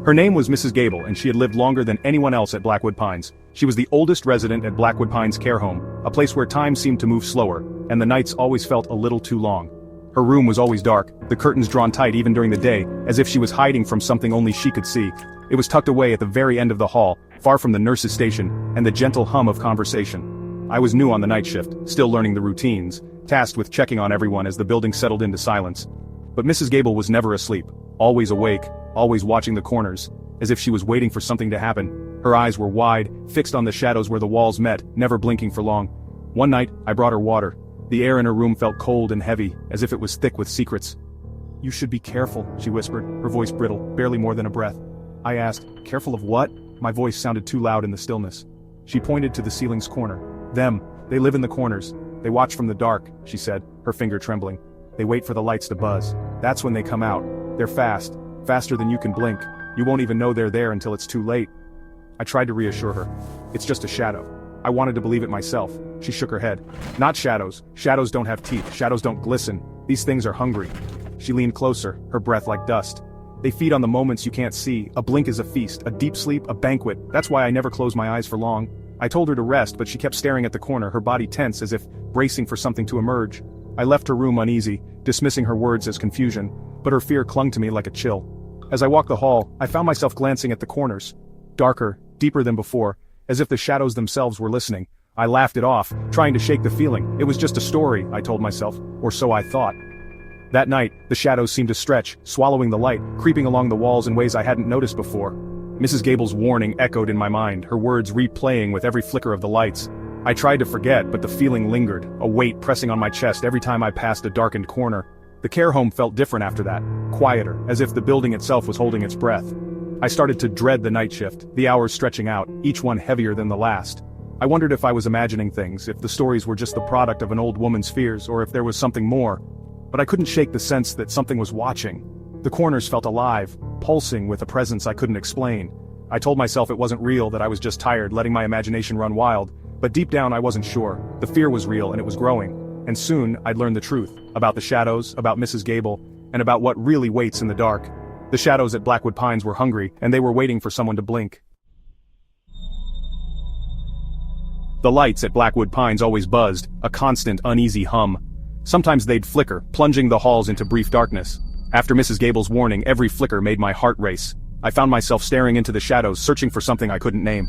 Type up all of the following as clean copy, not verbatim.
Her name was Mrs. Gable, and she had lived longer than anyone else at Blackwood Pines. She was the oldest resident at Blackwood Pines care home, a place where time seemed to move slower, and the nights always felt a little too long. Her room was always dark, the curtains drawn tight even during the day, as if she was hiding from something only she could see. It was tucked away at the very end of the hall, far from the nurse's station, and the gentle hum of conversation. I was new on the night shift, still learning the routines, tasked with checking on everyone as the building settled into silence. But Mrs. Gable was never asleep, always awake, always watching the corners, as if she was waiting for something to happen. Her eyes were wide, fixed on the shadows where the walls met, never blinking for long. One night, I brought her water. The air in her room felt cold and heavy, as if it was thick with secrets. "You should be careful," she whispered, her voice brittle, barely more than a breath. I asked, "Careful of what?" My voice sounded too loud in the stillness. She pointed to the ceiling's corner. "Them. They live in the corners. They watch from the dark," she said, her finger trembling. "They wait for the lights to buzz. That's when they come out. They're fast. Faster than you can blink. You won't even know they're there until it's too late." I tried to reassure her. "It's just a shadow." I wanted to believe it myself. She shook her head. "Not shadows. Shadows don't have teeth. Shadows don't glisten. These things are hungry." She leaned closer, her breath like dust. "They feed on the moments you can't see. A blink is a feast, a deep sleep, a banquet. That's why I never close my eyes for long." I told her to rest, but she kept staring at the corner, her body tense as if bracing for something to emerge. I left her room uneasy, dismissing her words as confusion, but her fear clung to me like a chill. As I walked the hall, I found myself glancing at the corners. Darker, deeper than before, as if the shadows themselves were listening. I laughed it off, trying to shake the feeling. It was just a story, I told myself, or so I thought. That night, the shadows seemed to stretch, swallowing the light, creeping along the walls in ways I hadn't noticed before. Mrs. Gable's warning echoed in my mind, her words replaying with every flicker of the lights. I tried to forget, but the feeling lingered, a weight pressing on my chest every time I passed a darkened corner. The care home felt different after that, quieter, as if the building itself was holding its breath. I started to dread the night shift, the hours stretching out, each one heavier than the last. I wondered if I was imagining things, if the stories were just the product of an old woman's fears, or if there was something more. But I couldn't shake the sense that something was watching. The corners felt alive, pulsing with a presence I couldn't explain. I told myself it wasn't real, that I was just tired, letting my imagination run wild, but deep down I wasn't sure. The fear was real and it was growing, and soon I'd learn the truth, about the shadows, about Mrs. Gable, and about what really waits in the dark. The shadows at Blackwood Pines were hungry, and they were waiting for someone to blink. The lights at Blackwood Pines always buzzed, a constant, uneasy hum. Sometimes they'd flicker, plunging the halls into brief darkness. After Mrs. Gable's warning, every flicker made my heart race. I found myself staring into the shadows, searching for something I couldn't name.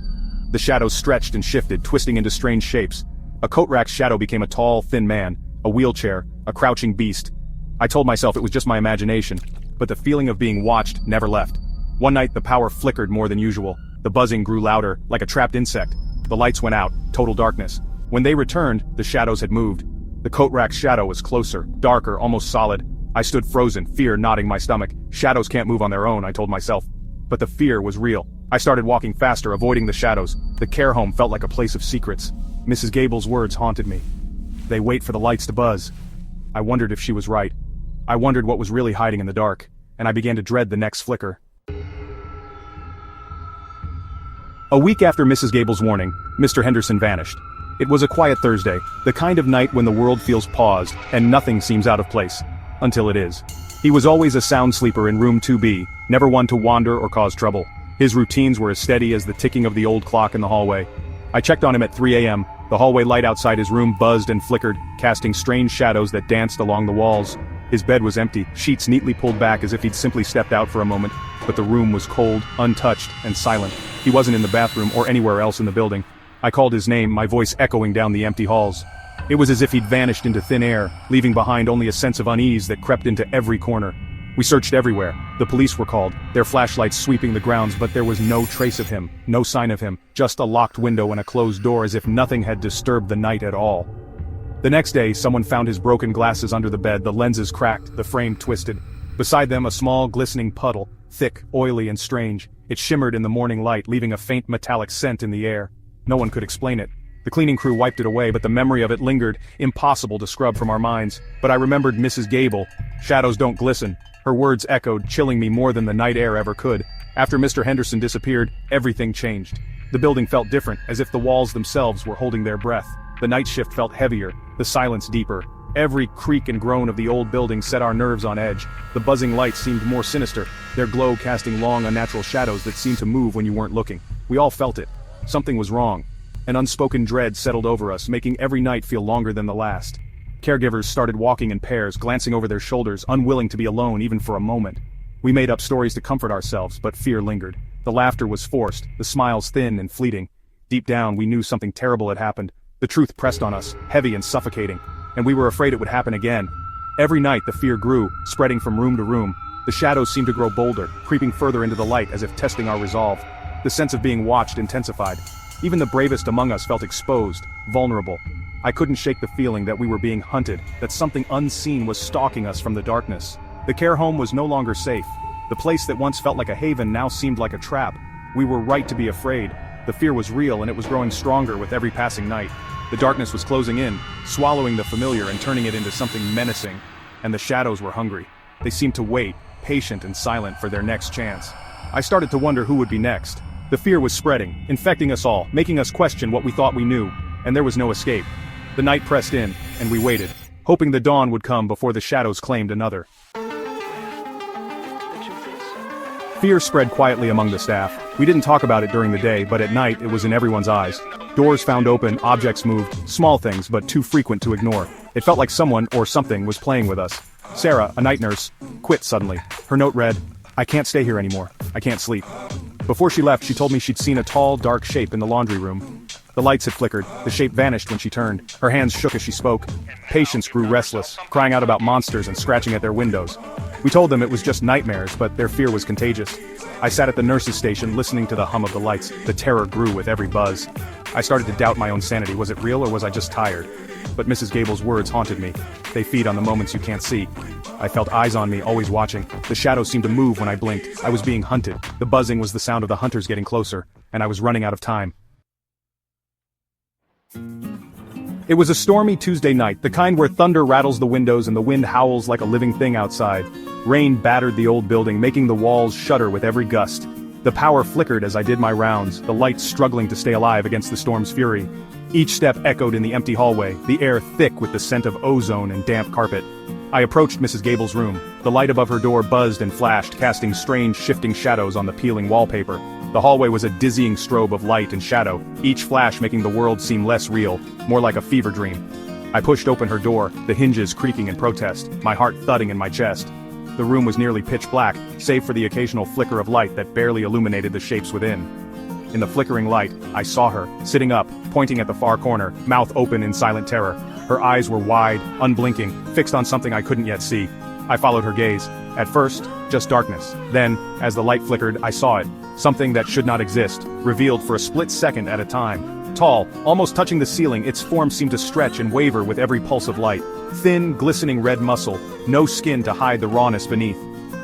The shadows stretched and shifted, twisting into strange shapes. A coat rack's shadow became a tall, thin man, a wheelchair, a crouching beast. I told myself it was just my imagination, but the feeling of being watched never left. One night the power flickered more than usual. The buzzing grew louder, like a trapped insect. The lights went out, total darkness. When they returned, the shadows had moved. The coat rack's shadow was closer, darker, almost solid. I stood frozen, fear knotting my stomach. Shadows can't move on their own, I told myself. But the fear was real. I started walking faster, avoiding the shadows. The care home felt like a place of secrets. Mrs. Gable's words haunted me. They wait for the lights to buzz. I wondered if she was right. I wondered what was really hiding in the dark, and I began to dread the next flicker. A week after Mrs. Gable's warning, Mr. Henderson vanished. It was a quiet Thursday, the kind of night when the world feels paused, and nothing seems out of place. Until it is. He was always a sound sleeper in room 2B, never one to wander or cause trouble. His routines were as steady as the ticking of the old clock in the hallway. I checked on him at 3 a.m., the hallway light outside his room buzzed and flickered, casting strange shadows that danced along the walls. His bed was empty, sheets neatly pulled back as if he'd simply stepped out for a moment, but the room was cold, untouched, and silent. He wasn't in the bathroom or anywhere else in the building. I called his name, my voice echoing down the empty halls. It was as if he'd vanished into thin air, leaving behind only a sense of unease that crept into every corner. We searched everywhere. The police were called, their flashlights sweeping the grounds, but there was no trace of him, no sign of him, just a locked window and a closed door as if nothing had disturbed the night at all. The next day, someone found his broken glasses under the bed, the lenses cracked, the frame twisted. Beside them, a small, glistening puddle, thick, oily, and strange. It shimmered in the morning light, leaving a faint metallic scent in the air. No one could explain it. The cleaning crew wiped it away, but the memory of it lingered, impossible to scrub from our minds. But I remembered Mrs. Gable. Shadows don't glisten. Her words echoed, chilling me more than the night air ever could. After Mr. Henderson disappeared, everything changed. The building felt different, as if the walls themselves were holding their breath. The night shift felt heavier, the silence deeper. Every creak and groan of the old building set our nerves on edge. The buzzing lights seemed more sinister, their glow casting long, unnatural shadows that seemed to move when you weren't looking. We all felt it. Something was wrong. An unspoken dread settled over us, making every night feel longer than the last. Caregivers started walking in pairs, glancing over their shoulders, unwilling to be alone even for a moment. We made up stories to comfort ourselves, but fear lingered. The laughter was forced, the smiles thin and fleeting. Deep down, we knew something terrible had happened. The truth pressed on us, heavy and suffocating, and we were afraid it would happen again. Every night the fear grew, spreading from room to room. The shadows seemed to grow bolder, creeping further into the light as if testing our resolve. The sense of being watched intensified. Even the bravest among us felt exposed, vulnerable. I couldn't shake the feeling that we were being hunted, that something unseen was stalking us from the darkness. The care home was no longer safe. The place that once felt like a haven now seemed like a trap. We were right to be afraid. The fear was real, and it was growing stronger with every passing night. The darkness was closing in, swallowing the familiar and turning it into something menacing. And the shadows were hungry. They seemed to wait, patient and silent, for their next chance. I started to wonder who would be next. The fear was spreading, infecting us all, making us question what we thought we knew, and there was no escape. The night pressed in, and we waited, hoping the dawn would come before the shadows claimed another. Fear spread quietly among the staff. We didn't talk about it during the day, but at night it was in everyone's eyes. Doors found open, objects moved, small things but too frequent to ignore. It felt like someone or something was playing with us. Sarah, a night nurse, quit suddenly. Her note read, "I can't stay here anymore. I can't sleep." Before she left, she told me she'd seen a tall, dark shape in the laundry room. The lights had flickered, the shape vanished when she turned. Her hands shook as she spoke. Patients grew restless, crying out about monsters and scratching at their windows. We told them it was just nightmares, but their fear was contagious. I sat at the nurse's station listening to the hum of the lights. The terror grew with every buzz. I started to doubt my own sanity. Was it real or was I just tired? But Mrs. Gable's words haunted me. They feed on the moments you can't see. I felt eyes on me, always watching. The shadows seemed to move when I blinked. I was being hunted. The buzzing was the sound of the hunters getting closer, and I was running out of time. It was a stormy Tuesday night, the kind where thunder rattles the windows and the wind howls like a living thing outside. Rain battered the old building, making the walls shudder with every gust. The power flickered as I did my rounds, the lights struggling to stay alive against the storm's fury. Each step echoed in the empty hallway, the air thick with the scent of ozone and damp carpet. I approached Mrs. Gable's room. The light above her door buzzed and flashed, casting strange shifting shadows on the peeling wallpaper. The hallway was a dizzying strobe of light and shadow, each flash making the world seem less real, more like a fever dream. I pushed open her door, the hinges creaking in protest, my heart thudding in my chest. The room was nearly pitch black, save for the occasional flicker of light that barely illuminated the shapes within. In the flickering light, I saw her, sitting up, pointing at the far corner, mouth open in silent terror. Her eyes were wide, unblinking, fixed on something I couldn't yet see. I followed her gaze. At first, just darkness. Then, as the light flickered, I saw it. Something that should not exist, revealed for a split second at a time. Tall, almost touching the ceiling, its form seemed to stretch and waver with every pulse of light. Thin, glistening red muscle, no skin to hide the rawness beneath.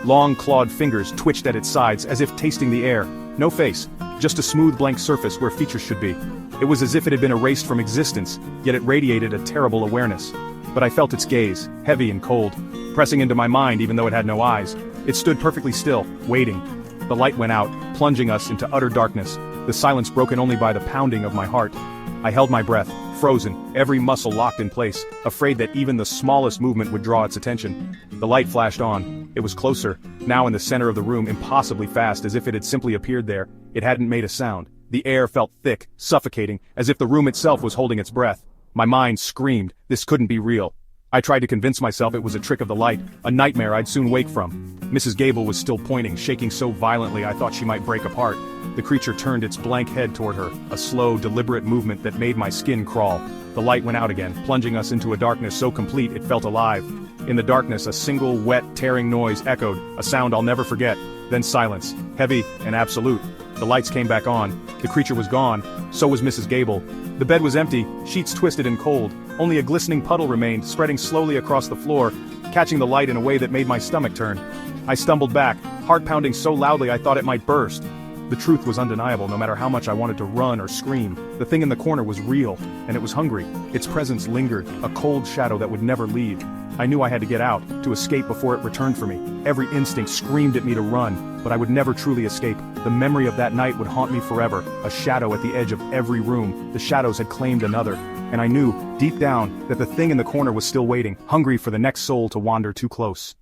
Long clawed fingers twitched at its sides as if tasting the air. No face, just a smooth blank surface where features should be. It was as if it had been erased from existence, yet it radiated a terrible awareness. But I felt its gaze, heavy and cold, pressing into my mind even though it had no eyes. It stood perfectly still, waiting. The light went out, plunging us into utter darkness, the silence broken only by the pounding of my heart. I held my breath, frozen, every muscle locked in place, afraid that even the smallest movement would draw its attention. The light flashed on. It was closer, now in the center of the room, impossibly fast, as if it had simply appeared there. It hadn't made a sound. The air felt thick, suffocating, as if the room itself was holding its breath. My mind screamed, this couldn't be real. I tried to convince myself it was a trick of the light, a nightmare I'd soon wake from. Mrs. Gable was still pointing, shaking so violently I thought she might break apart. The creature turned its blank head toward her, a slow, deliberate movement that made my skin crawl. The light went out again, plunging us into a darkness so complete it felt alive. In the darkness, a single, wet, tearing noise echoed, a sound I'll never forget. Then silence, heavy and absolute. The lights came back on. The creature was gone. So was Mrs. Gable. The bed was empty, sheets twisted and cold. Only a glistening puddle remained, spreading slowly across the floor, catching the light in a way that made my stomach turn. I stumbled back, heart pounding so loudly I thought it might burst. The truth was undeniable, no matter how much I wanted to run or scream. The thing in the corner was real, and it was hungry. Its presence lingered, a cold shadow that would never leave. I knew I had to get out, to escape before it returned for me. Every instinct screamed at me to run, but I would never truly escape. The memory of that night would haunt me forever, a shadow at the edge of every room. The shadows had claimed another. and I knew, deep down, that the thing in the corner was still waiting, hungry for the next soul to wander too close.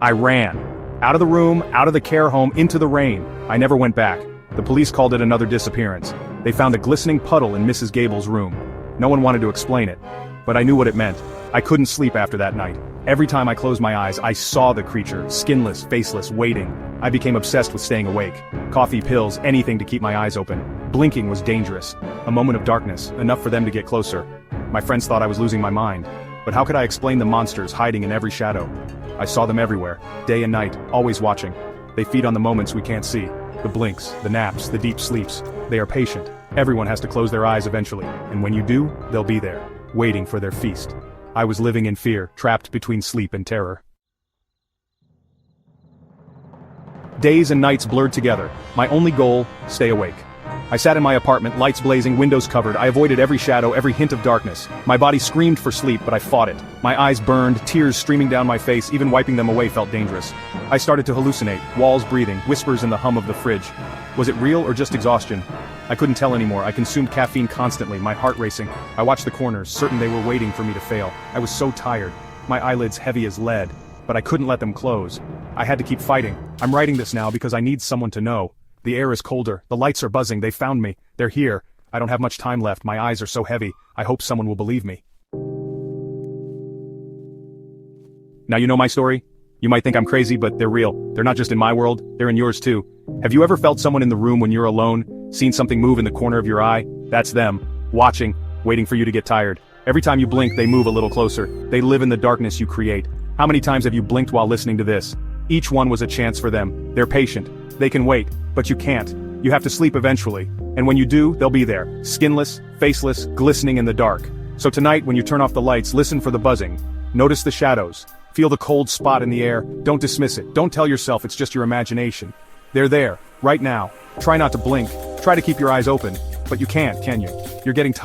I ran. Out of the room, out of the care home, into the rain. I never went back. The police called it another disappearance. They found a glistening puddle in Mrs. Gable's room. No one wanted to explain it, but I knew what it meant. I couldn't sleep after that night. Every time I closed my eyes, I saw the creature, skinless, faceless, waiting. I became obsessed with staying awake. Coffee, pills, anything to keep my eyes open. Blinking was dangerous. A moment of darkness, enough for them to get closer. My friends thought I was losing my mind. But how could I explain the monsters hiding in every shadow? I saw them everywhere, day and night, always watching. They feed on the moments we can't see. The blinks, the naps, the deep sleeps. They are patient. Everyone has to close their eyes eventually, and when you do, they'll be there, waiting for their feast. I was living in fear, trapped between sleep and terror. Days and nights blurred together. My only goal, stay awake. I sat in my apartment, lights blazing, windows covered. I avoided every shadow, every hint of darkness. My body screamed for sleep, but I fought it. My eyes burned, tears streaming down my face, even wiping them away felt dangerous. I started to hallucinate, walls breathing, whispers in the hum of the fridge. Was it real or just exhaustion? I couldn't tell anymore. I consumed caffeine constantly, my heart racing. I watched the corners, certain they were waiting for me to fail. I was so tired, my eyelids heavy as lead, but I couldn't let them close. I had to keep fighting. I'm writing this now because I need someone to know. The air is colder, the lights are buzzing, they found me. They're here. I don't have much time left, my eyes are so heavy. I hope someone will believe me. Now you know my story? You might think I'm crazy, but they're real. They're not just in my world, they're in yours too. Have you ever felt someone in the room when you're alone? Seen something move in the corner of your eye? That's them. Watching, waiting for you to get tired. Every time you blink, they move a little closer. They live in the darkness you create. How many times have you blinked while listening to this? Each one was a chance for them. They're patient. They can wait, but you can't. You have to sleep eventually. And when you do, they'll be there. Skinless, faceless, glistening in the dark. So tonight, when you turn off the lights, listen for the buzzing. Notice the shadows. Feel the cold spot in the air. Don't dismiss it. Don't tell yourself it's just your imagination. They're there, right now. Try not to blink. Try to keep your eyes open. But you can't, can you? You're getting tired.